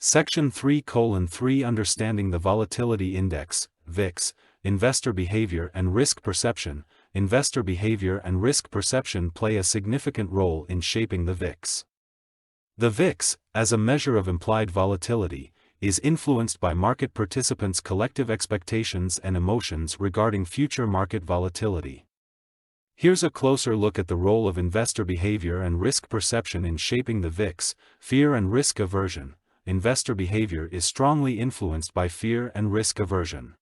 Section 3:3 Understanding the Volatility Index, VIX, Investor Behavior and Risk Perception. Investor behavior and risk perception play a significant role in shaping the VIX. The VIX, as a measure of implied volatility, is influenced by market participants' collective expectations and emotions regarding future market volatility. Here's a closer look at the role of investor behavior and risk perception in shaping the VIX. Fear and risk aversion. Investor behavior is strongly influenced by fear and risk aversion.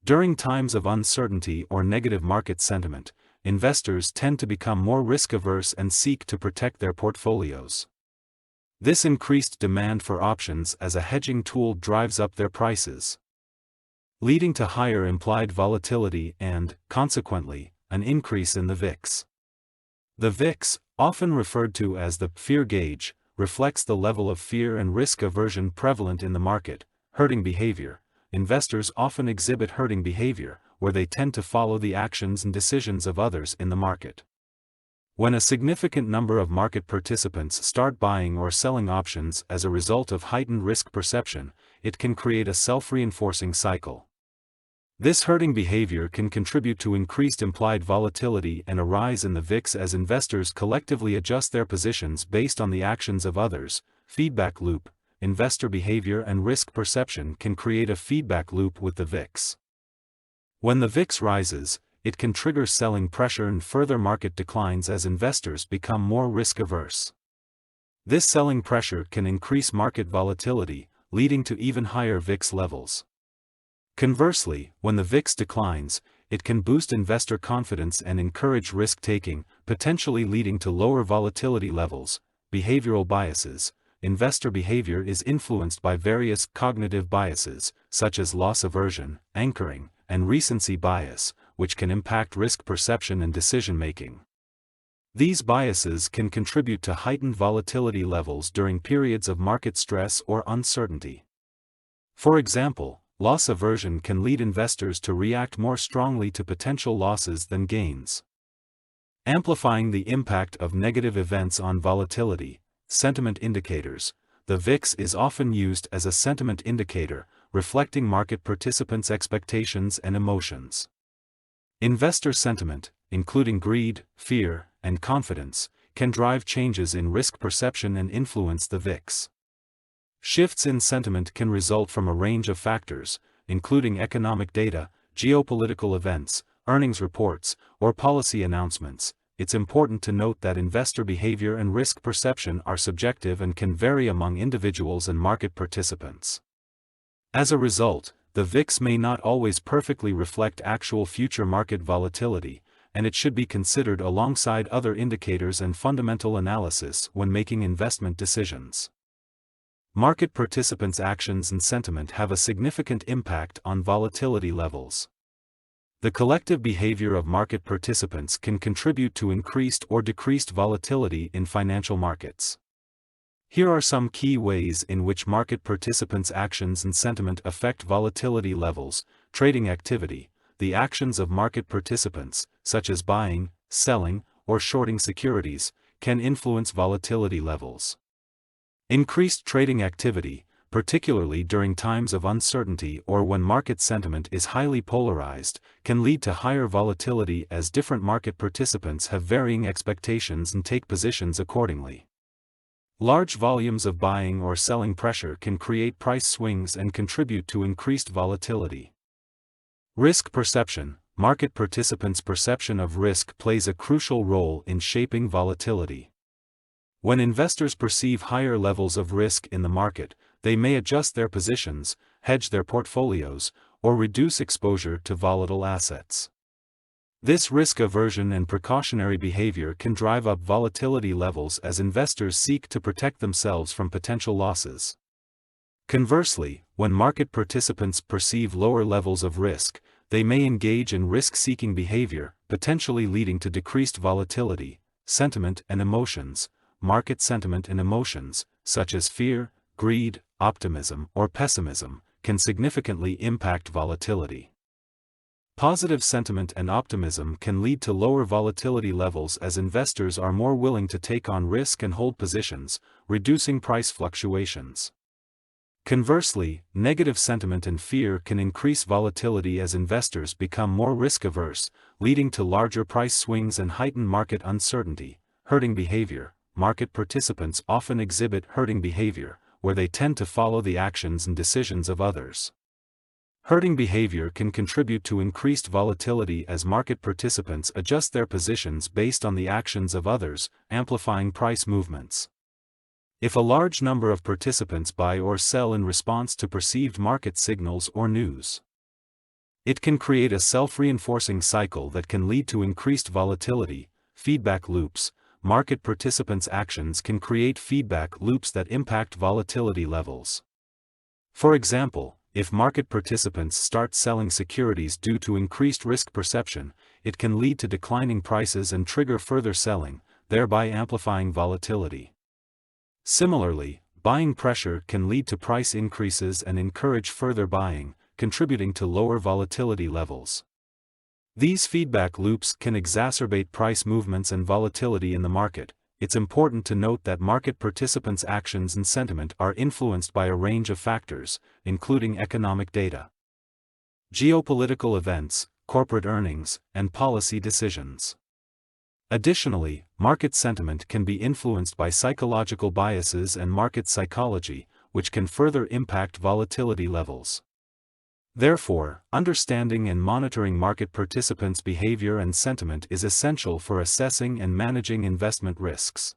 During times of uncertainty or negative market sentiment, investors tend to become more risk-averse and seek to protect their portfolios. This increased demand for options as a hedging tool drives up their prices, leading to higher implied volatility and, consequently, an increase in the VIX. The VIX, often referred to as the fear gauge, reflects the level of fear and risk aversion prevalent in the market. Herding behavior. Investors often exhibit herding behavior, where they tend to follow the actions and decisions of others in the market. When a significant number of market participants start buying or selling options as a result of heightened risk perception, it can create a self-reinforcing cycle. This herding behavior can contribute to increased implied volatility and a rise in the VIX as investors collectively adjust their positions based on the actions of others. Feedback loop. Investor behavior and risk perception can create a feedback loop with the VIX. When the VIX rises, it can trigger selling pressure and further market declines as investors become more risk-averse. This selling pressure can increase market volatility, leading to even higher VIX levels. Conversely, when the VIX declines, it can boost investor confidence and encourage risk-taking, potentially leading to lower volatility levels. Behavioral biases. Investor behavior is influenced by various cognitive biases, such as loss aversion, anchoring, and recency bias, which can impact risk perception and decision-making. These biases can contribute to heightened volatility levels during periods of market stress or uncertainty. For example, loss aversion can lead investors to react more strongly to potential losses than gains. Amplifying the impact of negative events on volatility. Sentiment indicators. The VIX is often used as a sentiment indicator, reflecting market participants' expectations and emotions. Investor sentiment, including greed, fear, and confidence, can drive changes in risk perception and influence the VIX. Shifts in sentiment can result from a range of factors, including economic data, geopolitical events, earnings reports, or policy announcements. It's important to note that investor behavior and risk perception are subjective and can vary among individuals and market participants. As a result, the VIX may not always perfectly reflect actual future market volatility, and it should be considered alongside other indicators and fundamental analysis when making investment decisions. Market participants' actions and sentiment have a significant impact on volatility levels. The collective behavior of market participants can contribute to increased or decreased volatility in financial markets. Here are some key ways in which market participants' actions and sentiment affect volatility levels. Trading activity. The actions of market participants, such as buying, selling, or shorting securities, can influence volatility levels. Increased trading activity, particularly during times of uncertainty or when market sentiment is highly polarized, can lead to higher volatility as different market participants have varying expectations and take positions accordingly. Large volumes of buying or selling pressure can create price swings and contribute to increased volatility. Risk perception. Market participants' perception of risk plays a crucial role in shaping volatility. When investors perceive higher levels of risk in the market, they may adjust their positions, hedge their portfolios, or reduce exposure to volatile assets. This risk aversion and precautionary behavior can drive up volatility levels as investors seek to protect themselves from potential losses. Conversely, when market participants perceive lower levels of risk, they may engage in risk-seeking behavior, potentially leading to decreased volatility. Sentiment and emotions. Market sentiment and emotions, such as fear, greed, optimism, or pessimism, can significantly impact volatility. Positive sentiment and optimism can lead to lower volatility levels as investors are more willing to take on risk and hold positions, reducing price fluctuations. Conversely, negative sentiment and fear can increase volatility as investors become more risk-averse, leading to larger price swings and heightened market uncertainty. Herding behavior. Market participants often exhibit herding behavior, where they tend to follow the actions and decisions of others. Herding behavior can contribute to increased volatility as market participants adjust their positions based on the actions of others, amplifying price movements. If a large number of participants buy or sell in response to perceived market signals or news, it can create a self-reinforcing cycle that can lead to increased volatility. Feedback loops. Market participants' actions can create feedback loops that impact volatility levels. For example, if market participants start selling securities due to increased risk perception, it can lead to declining prices and trigger further selling, thereby amplifying volatility. Similarly, buying pressure can lead to price increases and encourage further buying, contributing to lower volatility levels. These feedback loops can exacerbate price movements and volatility in the market. It's important to note that market participants' actions and sentiment are influenced by a range of factors, including economic data, geopolitical events, corporate earnings, and policy decisions. Additionally, market sentiment can be influenced by psychological biases and market psychology, which can further impact volatility levels. Therefore, understanding and monitoring market participants' behavior and sentiment is essential for assessing and managing investment risks.